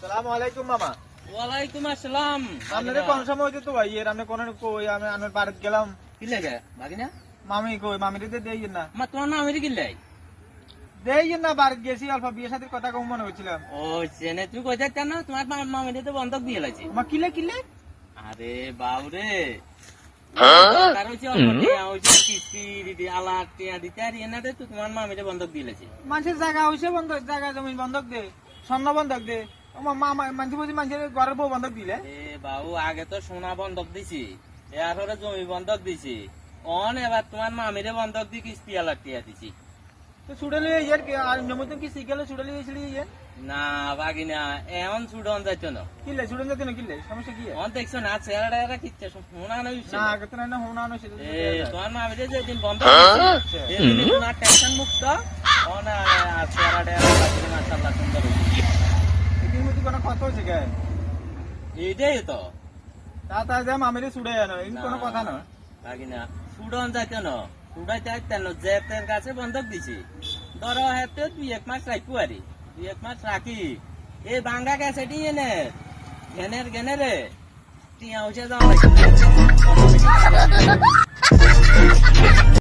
সালাম আলাইকুম মামা। ওয়ালাইকুম আসসালাম। আপনাদের কোন সময় হইতে তো ভাই এর আপনি কোন কই আমি আমার বাড়িতে গেলাম। কি লাগে বাগিনা? মামি কই মামিরে দেইয়েন না। মা তোমার নাম এর কি লাই? দেইয়েন না বাড়িতে গেছি অল্প বিয়ে সাথে কথা কম মনে হচ্ছিলাম। ও চেনে তুমি কই যাচ্ছ না? তোমার মামিরে তো বন্ধক দিয়ে লাইছে। মা কিলে কিলে? আরে বাউরে কারো হচ্ছে অল্প টিয়া হচ্ছে কিস্তি দিদি আলা টিয়া দিতে আর এনারে তো তোমার মামিরে বন্ধক দিয়ে লাইছে। মানুষের জায়গা হইছে বন্ধক, জায়গা জমি বন্ধক দে, স্বর্ণ বন্ধক দে। মামা মানুষ বুঝি মানুষের ঘরের বউ বন্ধক দিলে। এ বাবু আগে তো সোনা বন্ধক দিছি, এরপরে জমি বন্ধক দিছি, অন এবার তোমার মামিরে বন্ধক দিয়ে কিস্তি আলা টিয়া দিছি। তো ছুড়ে লিয়ে ইয়ার আর নমতন কি সিগেলে ছুড়ে লিয়ে ছিলি ইয়ে। না বাগিনা এমন ছুটন যাইতো না। কিলে ছুড়ে যেতে না কিলে সমস্যা কি? অন দেখছো না চেহারা কিচ্ছে শোনা নই না আগে তো না হোনা না সেটা। তোমার মামিরে যেদিন বন্ধ দিয়েছে সেদিন তোমার টেনশন মুক্ত অন চেহারাটা মাশাআল্লাহ সুন্দর হয়েছে। এদিন মধ্যে কোনো কথা হয়েছে কে? এইটাই তো তা যে মামিরে ছুড়ে আনো এই কোনো কথা না। বাগিনা ছুটন যাইতো না, ছুটাইতে আইতেন না, জেতের কাছে বন্ধক দিছি, ধরো হেতে 2-1 মাস রাখবো আরে 2-1 মাস রাখি এই ভাঙ্গা গেছে দিয়ে নে ঘেনের রে টিয়া হচ্ছে যাওয়া